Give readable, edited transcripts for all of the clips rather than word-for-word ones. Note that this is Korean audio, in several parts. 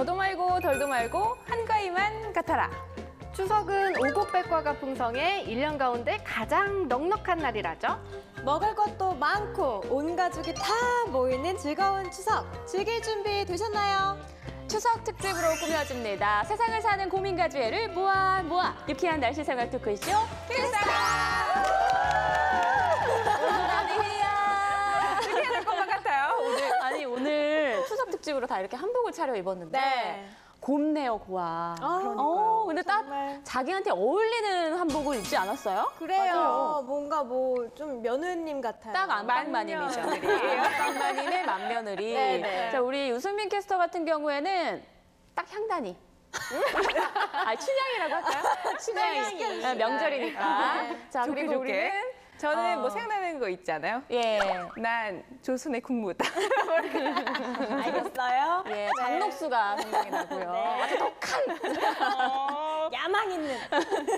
더도 말고 덜도 말고 한가위만 같아라. 추석은 오곡백과가 풍성해 1년 가운데 가장 넉넉한 날이라죠. 먹을 것도 많고 온 가족이 다 모이는 즐거운 추석. 즐길 준비 되셨나요? 추석 특집으로 꾸며집니다. 세상을 사는 고민가주애를 모아 유쾌한 날씨 생활 토크쇼 필사! 이렇게 해야 될 것만 같아요. 아니 오늘 추석 특집으로 다 이렇게 한복을 차려 입었는데 네. 곱네요, 고와. 그러니까요. 근데 딱 정말. 자기한테 어울리는 한복을 입지 않았어요? 그래요. 맞아요. 뭔가 뭐 좀 며느님 같아요. 딱 안방마님이죠. 안방마님의 맏며느리. 네네. 자, 우리 유승민 캐스터 같은 경우에는 딱 향단이. 춘향이라고 할까요? 춘향이. 명절이니까. 자, 좋게, 그리고 좋게. 우리는 저는 뭐 생각나는 거 있잖아요. 예. 난 조선의 국무다. 알겠어요? 예, 장녹수가 생각이 나고요. 아주 독한. 야망 있는.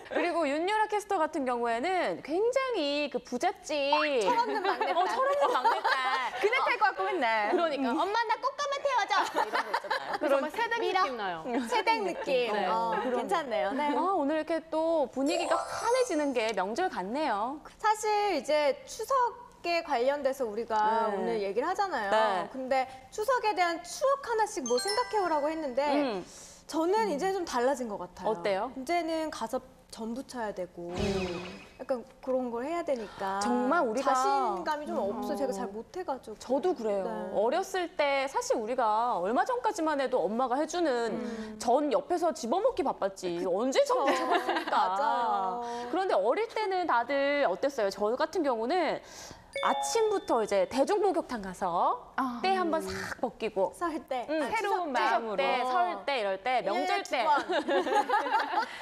그리고 윤유라 캐스터 같은 경우에는 굉장히 그 부잣집. 철없는 막내딸. 철없는 막내딸. 그네 탈 것 같고 맨날. 그러니까 엄마 나 꽃가마 태워줘. 이런 거 있잖아요. 정말 세대 느낌 나요. 세댁 느낌. 네. 괜찮네요. 네. 오늘 이렇게 또 분위기가 환해지는 게 명절 같네요. 사실 이제 추석에 관련돼서 우리가 네. 오늘 얘기를 하잖아요. 네. 근데 추석에 대한 추억 하나씩 뭐 생각해오라고 했는데 저는 이제 좀 달라진 것 같아요. 어때요? 이제는 가서 전부 쳐야 되고 약간 그런 걸 해야 되니까 정말 우리가- 자신감이 좀 없어요. 제가 잘 못해가지고. 저도 그래요. 네. 어렸을 때 사실 우리가 얼마 전까지만 해도 엄마가 해주는 전 옆에서 집어먹기 바빴지. 언제 전 집어먹습니까? 맞아요. 그런데 어릴 때는 다들 어땠어요? 저 같은 경우는 아침부터 이제 대중목욕탕 가서 때 한번 싹 벗기고 살 때. 새로운 추석 마음으로. 때, 설 때, 이럴 때, 명절 때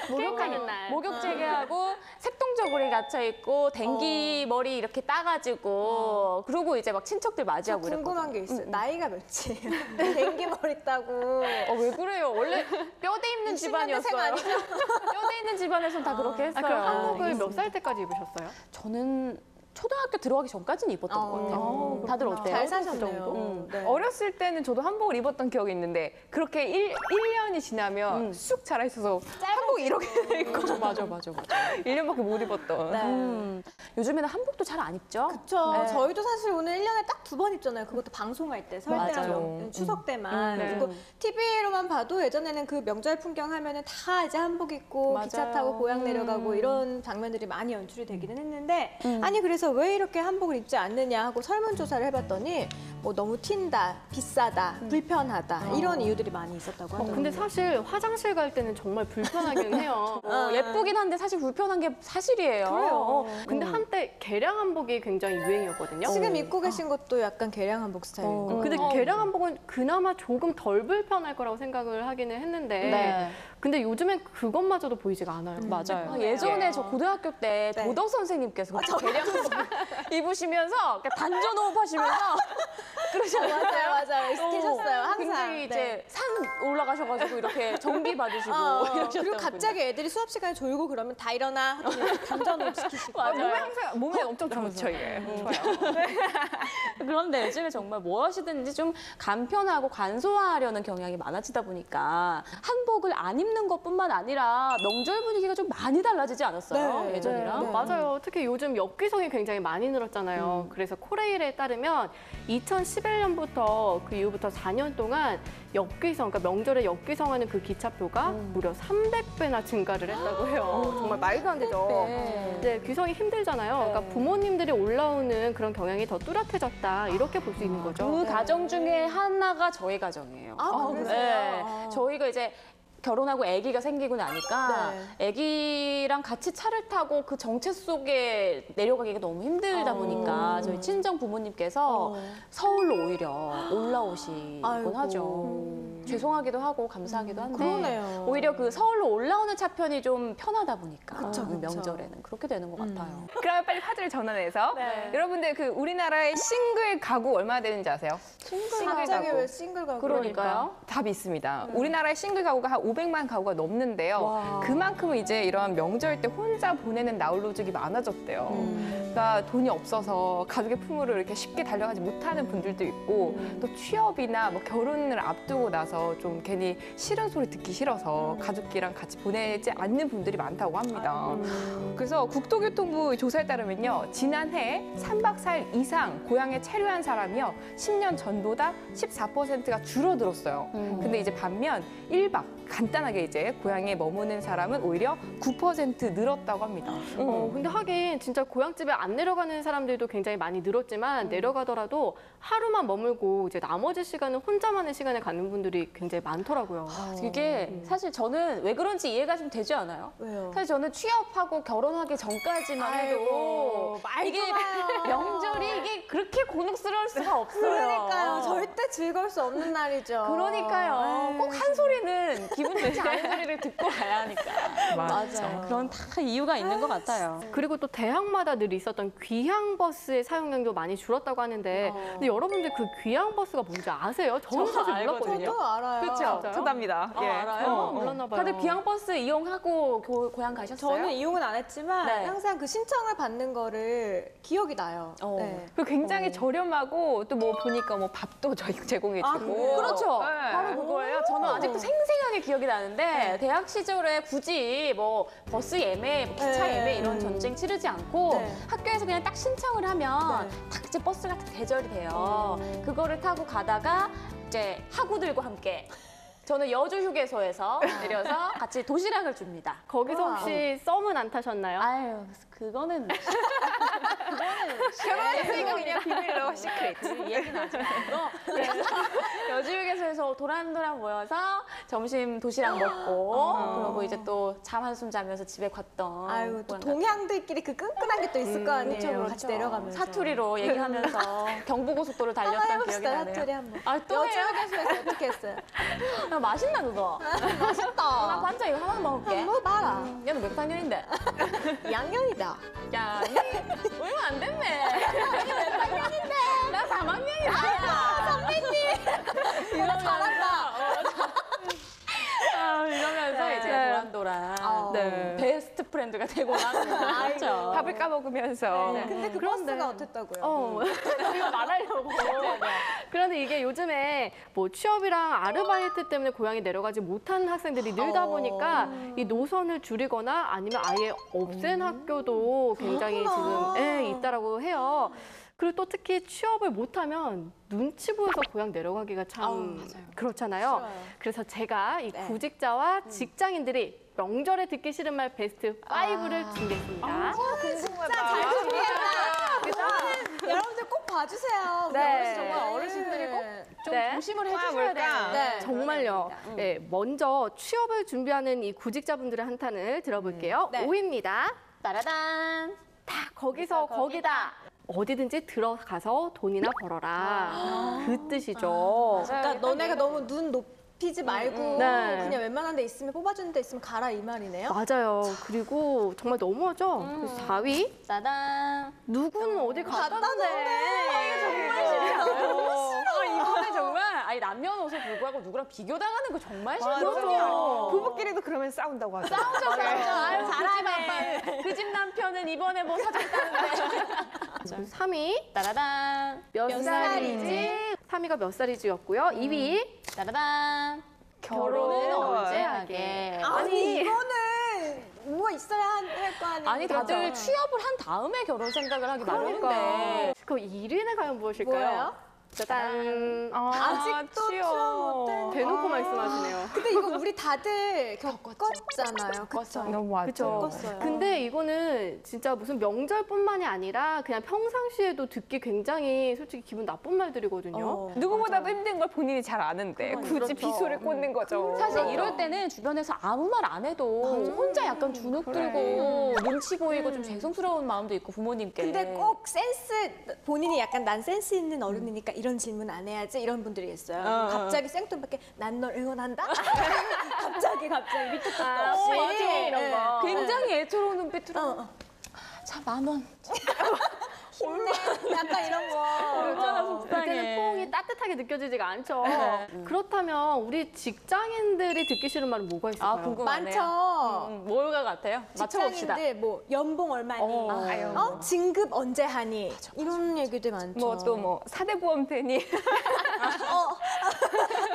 목욕하는 날. 목욕 재개하고 색동저고리 갇혀 있고 댕기 머리 이렇게 따가지고 그러고 이제 막 친척들 맞이하고 궁금한 이랬거든요. 게 있어요. 나이가 몇이에요? 댕기머리 따고. 왜 그래요? 원래 뼈대 있는 60년대생 집안이었어요. 아니죠? 뼈대 있는 집안에서는 다 그렇게 했어요. 그럼 한복을 몇 살 때까지 입으셨어요? 저는 초등학교 들어가기 전까지는 입었던 것 같아요. 다들 어때요? 잘 사셨네요. 네. 어렸을 때는 저도 한복을 입었던 기억이 있는데 그렇게 1년이 지나면 쑥 자라있어서 한복 이렇게 돼 있고 맞아. 1년밖에 못 입었던. 네. 요즘에는 한복도 잘 안 입죠? 그렇죠. 네. 저희도 사실 오늘 1년에 딱 2번 입잖아요. 그것도 방송할 때, 설 때랑 맞아요. 추석 때만. 네. 그리고 TV로만 봐도 예전에는 그 명절 풍경 하면은 다 이제 한복 입고 맞아요. 기차 타고 고향 내려가고 이런 장면들이 많이 연출이 되기는 했는데 아니 그래서 왜 이렇게 한복을 입지 않느냐 하고 설문조사를 해봤더니 뭐 너무 튄다, 비싸다, 불편하다 이런 이유들이 많이 있었다고 하더라고요. 근데 사실 화장실 갈 때는 정말 불편하긴 해요. 예쁘긴 한데 사실 불편한 게 사실이에요. 그래요. 근데 한때 개량 한복이 굉장히 유행이었거든요. 지금 입고 계신 것도 약간 개량 한복 스타일인 거. 근데 개량 한복은 그나마 조금 덜 불편할 거라고 생각을 하기는 했는데 네. 근데 요즘엔 그것마저도 보이지가 않아요. 맞아요. 예전에 저 고등학교 때 네. 도덕 선생님께서 계량 입으시면서 단전 호흡하시면서 맞아요. 계셨어요. 항상. 굉장히 네. 이제 산 올라가셔가지고 이렇게 정비 받으시고 이러셨던 그리고 갑자기 애들이 수업 시간에 졸고 그러면 다 일어나 하더니 감전호흡 시키시고. 몸에 엄청 좋죠 이게. 좋아요. 그런데 요즘에 정말 뭐 하시든지 좀 간편하고 간소화하려는 경향이 많아지다 보니까 한복을 안 입는 것뿐만 아니라 명절 분위기가 좀 많이 달라지지 않았어요? 네, 예전이랑? 네. 맞아요. 특히 요즘 엽기성이 굉장히 많이 늘었잖아요. 그래서 코레일에 따르면 2011년부터 그 이후부터 4년 동안 엽기성, 그러니까 명절에 엽기성하는 그 기차표가 무려 300배나 증가를 했다고 해요. 정말 말도 안 되죠. 네, 귀성이 힘들잖아요. 그러니까 부모님들이 올라오는 그런 경향이 더 뚜렷해졌다. 이렇게 볼 수 있는 거죠. 그 가정 중에 하나가 저희 가정이에요. 그러세요? 네. 저희가 이제 결혼하고 아기가 생기고 나니까 네. 아기랑 같이 차를 타고 그 정체 속에 내려가기가 너무 힘들다 보니까 저희 친정 부모님께서 서울로 오히려 올라오시곤 아이고. 하죠. 죄송하기도 하고 감사하기도 한데 그러네요. 오히려 그 서울로 올라오는 차편이 좀 편하다 보니까 그쵸. 명절에는 그렇게 되는 것 같아요. 그러면 빨리 화제를 전환해서 네. 여러분들 그 우리나라의 싱글 가구 얼마나 되는지 아세요? 갑자기 왜 싱글 가구? 그러니까요. 답이 있습니다. 우리나라의 싱글 가구가 한 500만 가구가 넘는데요. 그만큼 이제 이런 명절 때 혼자 보내는 나홀로족이 많아졌대요. 그러니까 돈이 없어서 가족의 품으로 이렇게 쉽게 달려가지 못하는 분들도 있고 또 취업이나 뭐 결혼을 앞두고 나서 있어서 좀 괜히 싫은 소리 듣기 싫어서 가족끼랑 같이 보내지 않는 분들이 많다고 합니다. 그래서 국토교통부 조사에 따르면요. 지난해 3박 4일 이상 고향에 체류한 사람이요. 10년 전보다 14%가 줄어들었어요. 근데 이제 반면 1박 간단하게 이제 고향에 머무는 사람은 오히려 9% 늘었다고 합니다. 근데 하긴 진짜 고향집에 안 내려가는 사람들도 굉장히 많이 늘었지만 내려가더라도 하루만 머물고 이제 나머지 시간은 혼자만의 시간을 갖는 분들이 굉장히 많더라고요. 이게 사실 저는 왜 그런지 이해가 좀 되지 않아요? 왜요? 사실 저는 취업하고 결혼하기 전까지만 해도 이게 명절이 이게 그렇게 곤혹스러울 수가 없어요. 그러니까요. 절대 즐거울 수 없는 날이죠. 그러니까요. 꼭 한 소리는 기분 좋지 않은 소리를 듣고 가야 하니까. 맞아요. 그런 다 이유가 있는 것 같아요. 그리고 또 대학마다 늘 있었던 귀향버스의 사용량도 많이 줄었다고 하는데 근데 여러분들 그 귀향버스가 뭔지 아세요? 저는 저 사실 알거든요. 몰랐거든요. 저도 알아요. 그렇죠. 진짜요? 저도 압니다. 예. 알아요? 몰랐나 봐요. 다들 귀향버스 이용하고 고향 가셨어요? 저는 이용은 안 했지만 네. 항상 그 신청을 받는 거를 기억이 나요. 어. 네. 그 굉장히 저렴하고 또 뭐 보니까 뭐 밥도 저희 제공해주고. 그래요? 그렇죠. 네. 바로 그거예요. 저는 아직도 생생하게 기억이 나는데 대학 시절에 굳이 뭐 버스 예매, 뭐 기차 네. 예매 이런 전쟁 치르지 않고 네. 학교에서 그냥 딱 신청을 하면 네. 딱 이제 버스 같은 대절이 돼요. 그거를 타고 가다가 이제 학우들과 함께 저는 여주 휴게소에서 내려서 같이 도시락을 줍니다. 거기서 우와. 혹시 썸은 안 타셨나요? 아유, 그거는 결혼했으니까 그냥 비밀로 시크릿. 얘기는 하지 말고 그래서 여주휴게소에서 도란도란 모여서 점심 도시락 먹고 그러고 이제 또 잠 한숨 자면서 집에 갔던 아유, 또 고향 동양들끼리 그 끈끈한 게 또 있을 거 아니에요. 그렇죠, 같이 그렇죠. 내려가면서. 사투리로 얘기하면서 경부고속도를 한번 달렸던 기억이 해봅시다, 나네요. 사투리 한번. 아, 또 해요? 여주휴게소에서 어떻게 했어요? 야, 맛있나 그거? 나 맛있다. 반찬 이거 하나 먹을게. 뭐 봐라. 얘는 몇 학년인데? 양념이다. 야, 니 얼마 안 됐네. 몇 학년인데? 나 3학년이다. 선배님. 이러면서 이러면서 이제 도란도란 네. 베스트 프렌드가 되고 나는 그렇죠. 밥을 까먹으면서. 근데 그 그런데- 버스가 어땠다고요? 이거 말하려고. 그런데 이게 요즘에 뭐 취업이랑 아르바이트 때문에 고향에 내려가지 못하는 학생들이 늘다 보니까 이 노선을 줄이거나 아니면 아예 없앤 학교도 굉장히 그렇구나. 지금 있다라고 해요. 그리고 또 특히 취업을 못하면 눈치 보여서 고향 내려가기가 참 그렇잖아요. 싫어요. 그래서 제가 이 네. 구직자와 직장인들이 명절에 듣기 싫은 말 베스트 5를 준비했습니다. 잘 준비했다. 여러분들 꼭 봐주세요. 우리 네. 정말 어르신들이 꼭 좀 네. 조심을 해주셔야 뭘까? 돼요. 네. 정말요. 네, 먼저 취업을 준비하는 이 구직자분들의 한탄을 들어볼게요. 네. 5위입니다. 따라단. 다 거기서 거기다. 어디든지 들어가서 돈이나 벌어라. 그 뜻이죠. 그러니까 너네가 너무 눈 높이지 말고 네. 그냥 웬만한 데 있으면 뽑아주는 데 있으면 가라 이 말이네요. 맞아요. 그리고 정말 너무하죠? 그래서 4위. 따단. 누구는 어디 갖다 갔다는데. 놓네. 정말 싫어요. 이번에 정말 아니 남녀노소 불구하고 누구랑 비교당하는 거 정말 싫거든요. 부부끼리도 그러면 싸운다고 하죠. 싸우죠. 아유 잘하네. 그 집 남편은 이번에 뭐 사줬다는데. 3위. 따라단. 몇 몇 살이지? 3위가 몇 살이지였고요. 2위. 따라단. 결혼은 결혼. 언제 하게? 아니 이거는 뭐가 있어야 할 거 아니에요. 아니 다들 취업을 한 다음에 결혼 생각을 하기 마련인데. 그 1위는 과연 무엇일까요? 뭐예요? 짜잔. 아직도 취업 못된. 대놓고 말씀하시네요. 근데 이거 우리 다들 겪었잖아요. 그쵸? 너무 맞죠. 그쵸. 겪었어요. 근데 이거는 진짜 무슨 명절뿐만이 아니라 그냥 평상시에도 듣기 굉장히 솔직히 기분 나쁜 말들이거든요. 누구보다도 힘든 걸 본인이 잘 아는데 굳이 그렇죠. 비소를 꽂는 거죠. 사실 이럴 때는 주변에서 아무 말 안 해도 혼자 약간 주눅 들고 눈치 보이고 좀 죄송스러운 마음도 있고 부모님께. 근데 꼭 센스 본인이 약간 난 센스 있는 어른이니까 이런 질문 안 해야지 이런 분들이 있어요. 갑자기 생뚱맞게 난 널 응원한다. 갑자기 밑도 끝도 없이 맞아, 이런 거. 굉장히 애처로운 눈빛으로 어. 자 10,000원. 힘내. 약간 이런 거. 얼마나 속상해. 그때는 포옹이 따뜻하게 느껴지지가 않죠. 그렇다면 우리 직장인들이 듣기 싫은 말은 뭐가 있을까요? 아 궁금하네요. 많죠. 뭘가 같아요? 맞춰봅시다. 직장인들 뭐 연봉 얼마니? 아유. 진급 언제 하니? 이런 얘기들 많죠. 뭐 또 뭐 사대보험 되니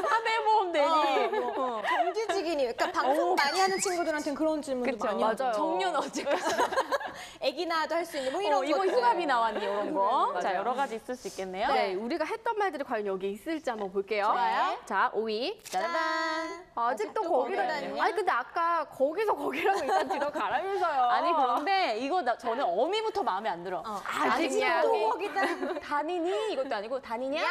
사대보험 대니. 정규직이니. 그러니까 방송 많이 하는 친구들한테는 그런 질문도 그쵸, 많이 하죠. 맞아요. 정년 언제까지? 애기 낳아도 할 수 있는 뭐 이런 이번 것들. 휴가비 나왔니 이런 거. 맞아요. 자, 여러 가지 있을 수 있겠네요. 네, 우리가 했던 말들이 과연 여기 있을지 한번 볼게요. 좋아요. 자, 5위. 짜잔. 아직도 거기를 거기를 다니냐? 아니 근데 아까 거기서 거기라고 일단 들어가라면서요. 아니 그런데 이거 저는 어미부터 마음에 안 들어. 아직이야. 또 거기다. 다니니 이것도 아니고 다니냐?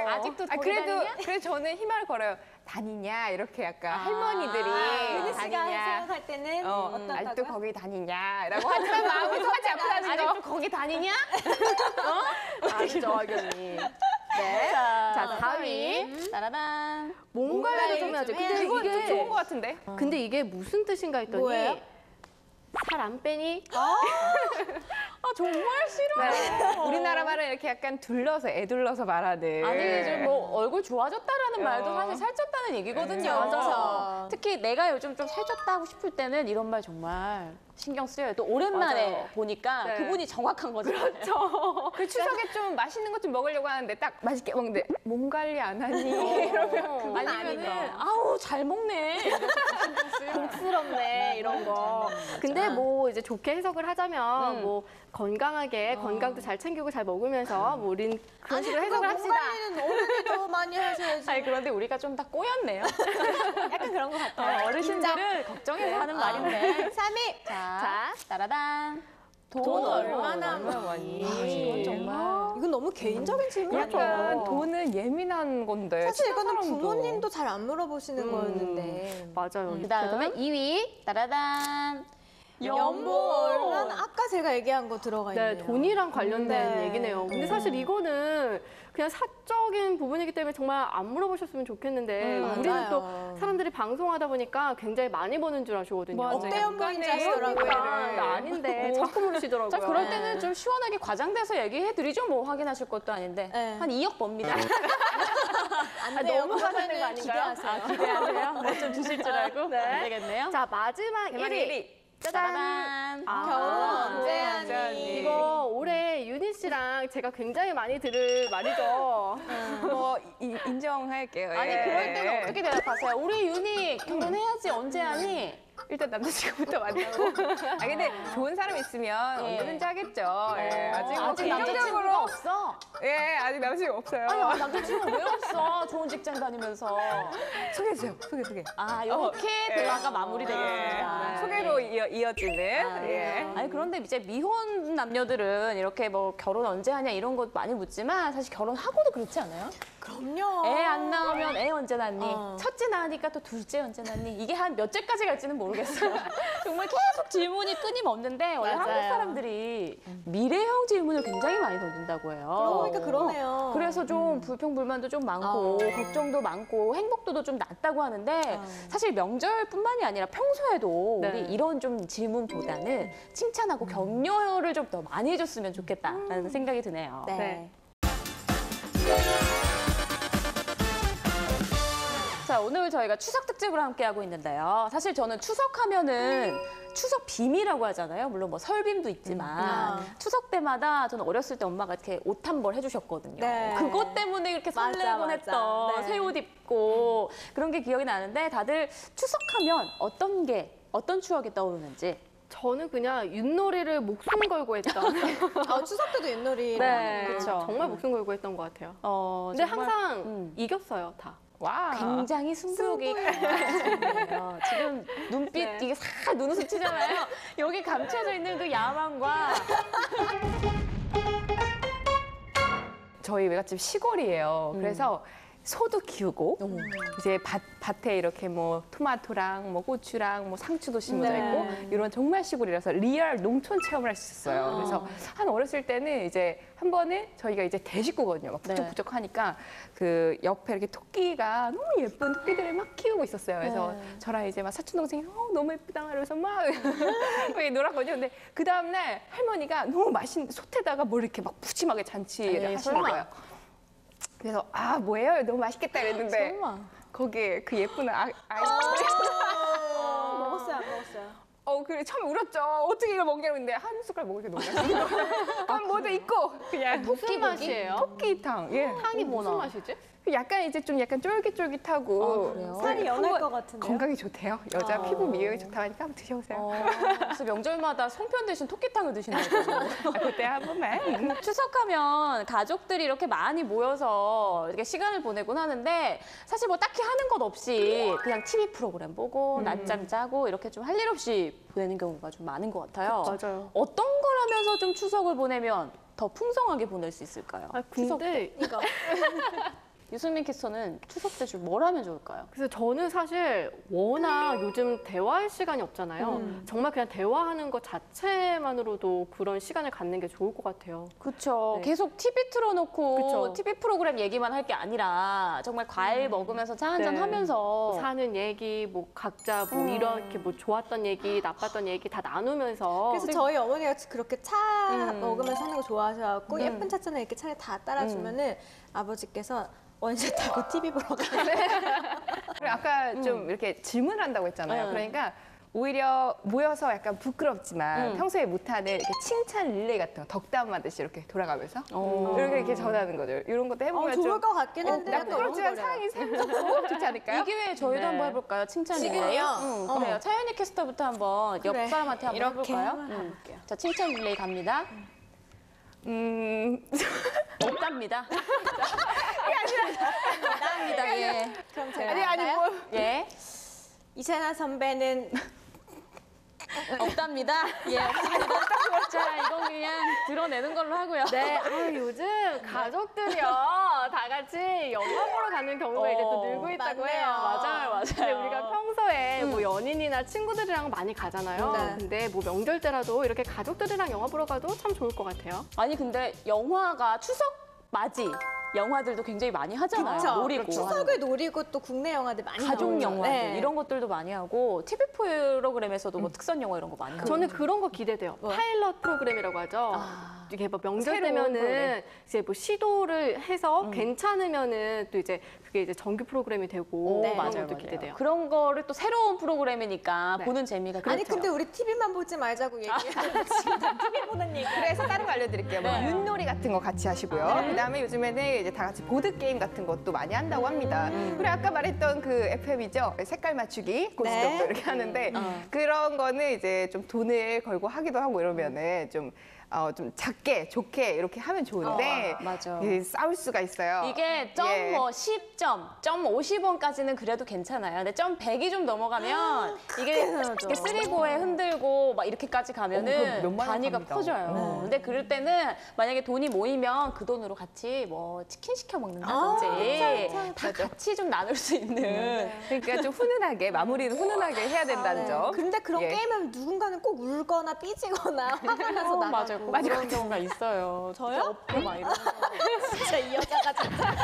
아직도 거기 그래도 다니냐? 그래도 저는 희망을 걸어요. 다니냐 이렇게 약간 할머니들이 윤희 씨가 다니냐. 생각할 때는 아직도 어떻다고요? 거기 다니냐라고 하지만 마음이 똑같이 아프다는 거. 아직도 거기 다니냐? 아시죠, 학연이. 네. 자, 4위. 따라단. 몸 관리를 좀 해야죠. 좀 근데 이건 좀 이게 좋은 것 같은데. 근데 이게 무슨 뜻인가 했더니 뭐예요? 살 안 빼니? 정말 싫어. 우리나라 말은 이렇게 약간 둘러서 애둘러서 말하는. 아니 좀 뭐 얼굴 좋아졌다라는 말도 사실 살쪘다는 얘기거든요. 맞아요. 특히 내가 요즘 좀 살쪘다 하고 싶을 때는 이런 말 정말 신경 쓰여요. 또 오랜만에 맞아요. 보니까 네. 그분이 정확한 거죠. 그 추석에 좀 맛있는 것 좀 먹으려고 하는데 딱 맛있게 먹는데 몸 관리 안 하니 이러면 아니면은 아우 잘 먹네. 복스럽네 이런 거. 근데 뭐 이제 좋게 해석을 하자면 뭐 건강하게 건강도 잘 챙기고 잘 먹으면서 뭐 우린 그런 식으로 해석을 합시다. 몸 관리는 어른이 더 많이 하셔야지. 아니 그런데 우리가 좀 다 꼬였네요. 약간 그런 것 같아요. 어르신들을 걱정해서 하는 말인데. 3위. 자, 따라단. 돈 얼마나 많이. 이건 정말. 이건 너무 개인적인 질문 약간 아니에요? 돈은 예민한 건데. 사실 친한 이거는 사람도. 부모님도 잘 안 물어보시는 거였는데. 맞아요. 그다음. 그다음에 2위. 따라단. 연봉 얼마나 아까 제가 얘기한 거 들어가 있네요. 네, 돈이랑 관련된 네. 얘기네요. 근데 사실 이거는 그냥 사적인 부분이기 때문에 정말 안 물어보셨으면 좋겠는데 우리는 맞아요. 또 사람들이 방송하다 보니까 굉장히 많이 버는 줄 아시거든요. 맞아요. 억대 연봉인지 약간의 아시더라고요. 그러니까 나 아닌데 자꾸 물으시더라고요. 자, 그럴 때는 좀 시원하게 과장돼서 얘기해드리죠. 뭐 확인하실 것도 아닌데. 네. 한 2억 법니다. 안 돼요. 너무 가는 거 그러면은 아닌가요? 기대하세요. 기대하세요. 뭐 좀 주실 줄 알고. 네. 안 되겠네요. 자, 마지막 1위. 따라단. 결혼 언제 언제 하니? 하니? 이거 올해 윤희 씨랑 제가 굉장히 많이 들을 말이죠. 뭐 인정할게요. 아니 예. 그럴 때는 어떻게 대답하세요? 우리 윤희 결혼해야지 언제 하니? 일단 남자친구부터 만나고. 아 근데 좋은 사람 있으면 예. 언제든지 하겠죠. 예. 아직 뭐 아직 남자친구가 긍정적으로. 없어. 예, 아직 남자친구 없어요. 아니 남자친구 왜 없어? 좋은 직장 다니면서. 소개해주세요. 소개. 아 이렇게 대화가 예. 마무리되겠습니다. 네. 소개로 이어지는. 예. 아니 그런데 이제 미혼 남녀들은 이렇게 뭐 결혼 언제 하냐 이런 것 많이 묻지만 사실 결혼하고도 그렇지 않아요? 그럼요. 애 안 나오면 애 언제 낳니? 어. 첫째 낳으니까 또 둘째 언제 낳니? 이게 한 몇째까지 갈지는 모르겠어요. 정말 계속 질문이 끊임없는데 원래 맞아요. 한국 사람들이 미래형 질문을 굉장히 많이 던진다고 해요. 그러니까 그러네요. 그래서 좀 불평불만도 좀 많고 걱정도 많고 행복도도 좀 낮다고 하는데 사실 명절뿐만이 아니라 평소에도 네. 우리 이런 좀 질문보다는 칭찬하고 격려를 좀 더 많이 해줬으면 좋겠다라는 생각이 드네요. 네. 네. 자, 오늘 저희가 추석 특집으로 함께하고 있는데요. 사실 저는 추석하면은 추석 빔이라고 하잖아요. 물론 뭐 설빔도 있지만 추석 때마다 저는 어렸을 때 엄마가 이렇게 옷 한 벌 해주셨거든요. 네. 그것 때문에 이렇게 맞아, 설레곤 맞아. 했던 네. 새 옷 입고 그런 게 기억이 나는데 다들 추석하면 어떤 추억이 떠오르는지. 저는 그냥 윷놀이를 목숨 걸고 했던. 추석 때도 윷놀이. 네, 그쵸. 정말 목숨 걸고 했던 것 같아요. 근데 정말, 항상 이겼어요, 다. 와. 굉장히 승부욕이 강하시네요. 지금 눈빛 네. 이게 싹 눈웃음 치잖아요. 여기 감춰져 있는 그 야망과 저희 외갓집 시골이에요. 그래서 소도 키우고 이제 밭에 이렇게 뭐 토마토랑 뭐 고추랑 뭐 상추도 심어져 네. 있고 이런 정말 시골이라서 리얼 농촌 체험을 할 수 있었어요. 그래서 한 어렸을 때는 이제 한 번은 저희가 이제 대식구거든요. 막 부쩍부쩍 하니까 그 옆에 이렇게 토끼가 너무 예쁜 토끼들을 막 키우고 있었어요. 그래서 저랑 이제 막 사촌 동생이 너무 예쁘다 이러면서 막 놀았거든요. 근데 그 다음 날 할머니가 너무 맛있는 솥에다가 뭘 이렇게 막 푸짐하게 잔치를 하시는 거예요. 그래서 뭐예요? 너무 맛있겠다 이랬는데 설마. 거기에 그 예쁜 아이 먹었어요, 안 먹었어요? 그래 처음에 울었죠. 어떻게 이걸 먹냐고 했는데 한 숟갈 먹을 게 너무 맛있는 거. 모두 있고 그냥 무슨 맛이에요? 토끼탕. 예. 향이 무슨 맛이지? 약간 이제 좀 약간 쫄깃쫄깃하고 그래요? 살이 연할 것 같은데요? 건강에 좋대요. 여자 피부 미용에 좋다고 하니까 한번 드셔보세요. 그래서 명절마다 송편 대신 토끼탕을 드신다고. 그때 한 번만. 추석하면 가족들이 이렇게 많이 모여서 이렇게 시간을 보내곤 하는데 사실 뭐 딱히 하는 것 없이 그냥 TV 프로그램 보고 낮잠 자고 이렇게 좀 할 일 없이 보내는 경우가 좀 많은 것 같아요. 맞아요. 어떤 걸 하면서 좀 추석을 보내면 더 풍성하게 보낼 수 있을까요? 근데 이거. 유승민 캐스터는 추석 때 좀 뭘 하면 좋을까요? 그래서 저는 사실 워낙 요즘 대화할 시간이 없잖아요. 정말 그냥 대화하는 것 자체만으로도 그런 시간을 갖는 게 좋을 것 같아요. 그렇죠. 네. 계속 TV 틀어놓고 그쵸. TV 프로그램 얘기만 할 게 아니라 정말 과일 먹으면서 차 한잔 네. 하면서 사는 얘기, 뭐 각자 뭐 이렇게 뭐 좋았던 얘기, 나빴던 얘기 다 나누면서 그래서 저희 어머니가 그렇게 차 먹으면서 하는 거 좋아하셔갖고 예쁜 차잔에 이렇게 차를 다 따라주면은 아버지께서 원샷하고 TV 보러 가요. 그리고 아까 좀 이렇게 질문을 한다고 했잖아요. 그러니까 오히려 모여서 약간 부끄럽지만 평소에 못하는 이렇게 칭찬 릴레이 같은 거 덕담 하듯이 이렇게 돌아가면서 이렇게 전하는 거죠. 이런 것도 해보면 좋을 좀 것 같긴 한데 나쁘지만 상황이 샘솟고 좋지 않을까요? 이 기회에 저희도 네. 한번 해볼까요? 칭찬 릴레이. 지금요? 그래요. 차연희 캐스터부터 한번 옆 그래. 사람한테 한번 이렇게 해볼까요? 한번 가볼게요. 자, 칭찬 릴레이 갑니다. 없답니다. 없답니다. 예. 그럼 제가 아니 할까요? 뭐 예. 이세나 선배는 없답니다. 예, 없습니다. 자, 이건 그냥 드러내는 걸로 하고요. 네, 요즘 가족들이요 다 같이 영화 보러 가는 경우가 이제 또 늘고 있다고 맞네요. 해요. 맞아요, 맞아요. 근데 우리가 평소에 뭐 연인이나 친구들이랑 많이 가잖아요. 네. 근데 뭐 명절 때라도 이렇게 가족들이랑 영화 보러 가도 참 좋을 것 같아요. 아니 근데 영화가 추석 맞이 영화들도 굉장히 많이 하잖아요. 그쵸. 노리고 하는 추석을 노리고 또 국내 영화들 많이 가족 나오죠. 영화들 네. 이런 것들도 많이 하고 TV 프로그램에서도 뭐 특선 영화 이런 거 많이 하고. 저는 그런 거 기대돼요. 뭐요? 파일럿 프로그램이라고 하죠. 이게 뭐 명절 새로운 되면은 프로그램. 이제 뭐 시도를 해서 괜찮으면은 또 이제 그게 이제 정규 프로그램이 되고 네. 그런 맞아요, 것도 맞아요. 기대돼요. 그런 거를 또 새로운 프로그램이니까 네. 보는 재미가 아니 그렇죠. 근데 우리 TV만 보지 말자고 얘기해요. 지금 다 TV 보는 얘기. 그래서 다른 거 알려드릴게요. 뭐 네. 윷놀이 같은 거 같이 하시고요. 그다음에 요즘에는 이제 다 같이 보드 게임 같은 것도 많이 한다고 합니다. 그리고 아까 말했던 그 FM이죠. 색깔 맞추기 고스톱도 네. 이렇게 하는데 그런 거는 이제 좀 돈을 걸고 하기도 하고 이러면은 좀 작게 좋게 이렇게 하면 좋은데 맞아. 싸울 수가 있어요. 이게 점 예. 뭐 10점, 점 50원까지는 그래도 괜찮아요. 근데 점 100이 좀 넘어가면 이게 쓰리고에 흔들고 막 이렇게까지 그거 가면은 몇만 원 단위가 갑니다. 커져요. 근데 그럴 때는 만약에 돈이 모이면 그 돈으로 같이 뭐 치킨 시켜 먹는다든지 다 같이 좀 나눌 수 있는 그러니까 좀 훈훈하게 마무리는 훈훈하게 해야 된다는 점. 근데 그런 예. 게임은 누군가는 꼭 울거나 삐지거나 화가 나서 나가고. 맞아요. 꼭 그런 경우가 있어요. 저요? 없고 막 이런 거. 진짜 이 여자가 진짜.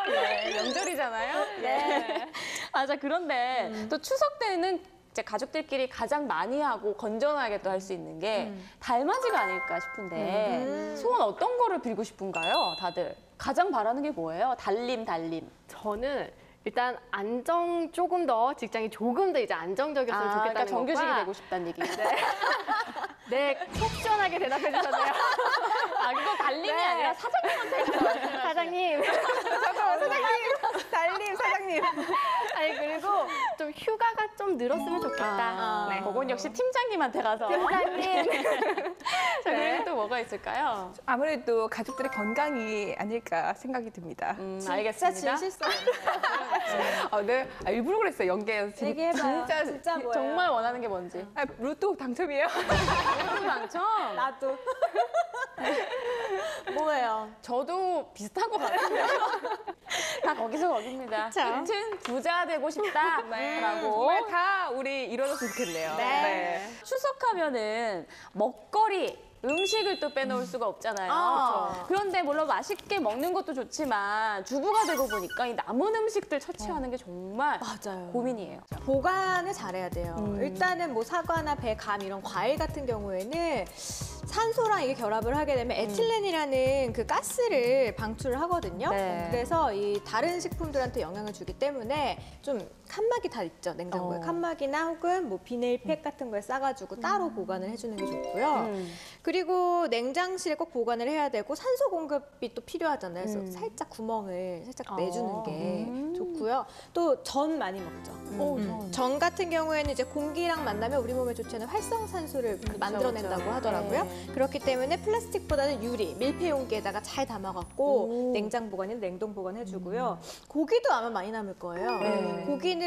네, 명절이잖아요. 네. 맞아. 그런데 또 추석 때는 이제 가족들끼리 가장 많이 하고 건전하게 또 할 수 있는 게 달맞이가 아닐까 싶은데 소원 어떤 거를 빌고 싶은가요, 다들? 가장 바라는 게 뭐예요? 달림. 저는 일단 조금 더 직장이 조금 더 이제 안정적이었으면 좋겠다는 그러니까 정규직이 것과 되고 싶다는 얘기죠. 네, 속 시원하게 대답해 주셨네요. 아, 그거 달림이 아니라 사장님한테 가서 사장님. 달림 사장님. 아니 그리고 좀 휴가가 좀 늘었으면 좋겠다. 네. 그건 역시 팀장님한테 가서. 팀장님. 자, 그리고 또 뭐가 있을까요? 아무래도 가족들의 건강이 아닐까 생각이 듭니다. 진짜 알겠습니다. 진실성. 네. 일부러 그랬어요. 연계해서. 얘기해봐요. 진짜 뭐예요? 정말 원하는 게 뭔지. 로또 당첨이에요. 로또 당첨? 나도. 뭐예요? 저도 비슷한 것 같아요. 다 거기서 거깁니다. 아무튼 부자 되고 싶다라고. 정말 다 우리 이뤄졌으면 좋겠네요. 네. 추석하면은 먹거리, 음식을 또 빼놓을 수가 없잖아요. 그런데 물론 맛있게 먹는 것도 좋지만 주부가 되고 보니까 이 남은 음식들 처치하는 게 정말 맞아요. 고민이에요. 보관을 잘해야 돼요. 일단은 뭐 사과나 배, 감 이런 과일 같은 경우에는 산소랑 이게 결합을 하게 되면 에틸렌이라는 그 가스를 방출을 하거든요. 네. 그래서 이 다른 식품들한테 영향을 주기 때문에 좀 칸막이 다 있죠, 냉장고에. 칸막이나 혹은 뭐 비닐팩 같은 거에 싸가지고 따로 보관을 해주는 게 좋고요. 그리고 냉장실에 꼭 보관을 해야 되고 산소 공급이 또 필요하잖아요. 그래서 살짝 구멍을 살짝 내주는 게 좋고요. 또 전 많이 먹죠. 전 같은 경우에는 이제 공기랑 만나면 우리 몸에 좋지 않은 활성산소를 만들어낸다고 하더라고요. 그렇기 때문에 플라스틱보다는 유리, 밀폐 용기에다가 잘 담아갖고 냉장 보관이나 냉동 보관해주고요. 고기도 아마 많이 남을 거예요. 고기는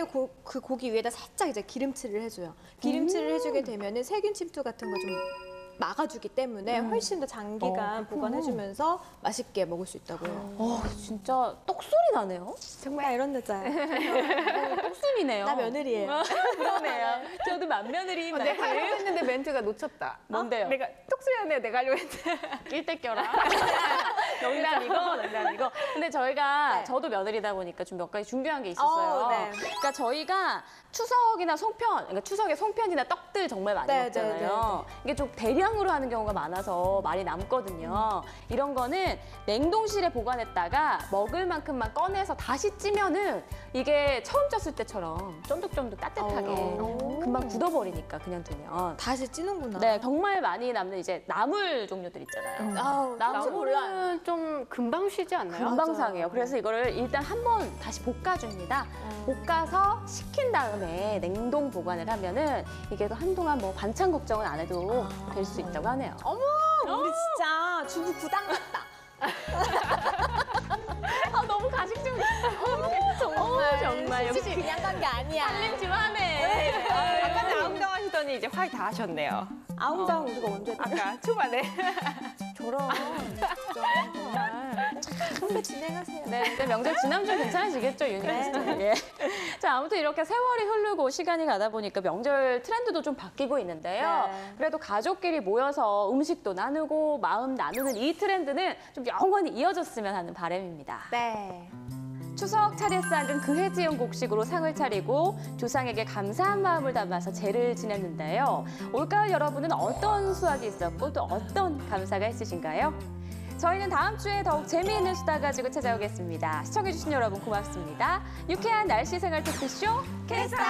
그 고기 위에다 살짝 이제 기름칠을 해줘요. 기름칠을 해주게 되면은 세균 침투 같은 거 좀 막아주기 때문에 훨씬 더 장기간 보관해주면서 맛있게 먹을 수 있다고 해요. 진짜 떡소리 나네요. 정말 이런 여자예요. 떡순이네요. 나 며느리예요. 그러네요. 저도 맏며느리 내가 하려고 했는데 멘트가 놓쳤다. 뭔데요? 내가 똑소리하네 내가 하려고 했는데. 낄때 껴라. 농담이고. 근데 저희가 네. 저도 며느리다 보니까 좀 몇 가지 준비한 게 있었어요. 네. 그러니까 저희가 추석이나 송편, 그러니까 추석에 송편이나 떡들 정말 많이 네, 먹잖아요. 이게 좀 대량으로 하는 경우가 많아서 많이 남거든요. 이런 거는 냉동실에 보관했다가 먹을 만큼만 꺼내서 다시 찌면은 이게 처음 쪘을 때처럼 쫀득쫀득 따뜻하게 금방 굳어버리니까 그냥 두면. 다시 찌는구나. 네, 정말 많이 남는 이제 나물 종류들 있잖아요. 아우, 나물은 좀 금방 쉬지 않나요? 금방 상해요. 그래서 이거를 일단 한번 다시 볶아줍니다. 볶아서 식힌 다음에 냉동 보관을 하면은 이게 또 한동안 뭐 반찬 걱정은 안 해도 될 수 있다고 하네요. 어머, 우리 진짜 주부 구당 같다. 너무 가식적이 정말 솔직히 그냥 간 게 아니야. 하네. 약간 아웅다웅하시더니 이제 화를 다 하셨네요. 아웅다웅 우리가 언제 했다. 아까 초반에. 저런. 선배 진행하세요. 네, 근데 명절 지나면 좀 괜찮아지겠죠, 유니버스는. 예. 자, 아무튼 이렇게 세월이 흐르고 시간이 가다 보니까 명절 트렌드도 좀 바뀌고 있는데요. 네. 그래도 가족끼리 모여서 음식도 나누고 마음 나누는 이 트렌드는 좀 영원히 이어졌으면 하는 바람입니다. 네. 추석 차례상은 그해 지은 곡식으로 상을 차리고 조상에게 감사한 마음을 담아서 제를 지냈는데요. 올가을 여러분은 어떤 수확이 있었고 또 어떤 감사가 있으신가요? 저희는 다음 주에 더욱 재미있는 수다 가지고 찾아오겠습니다. 시청해주신 여러분 고맙습니다. 유쾌한 날씨 생활 토크쇼 캐스타!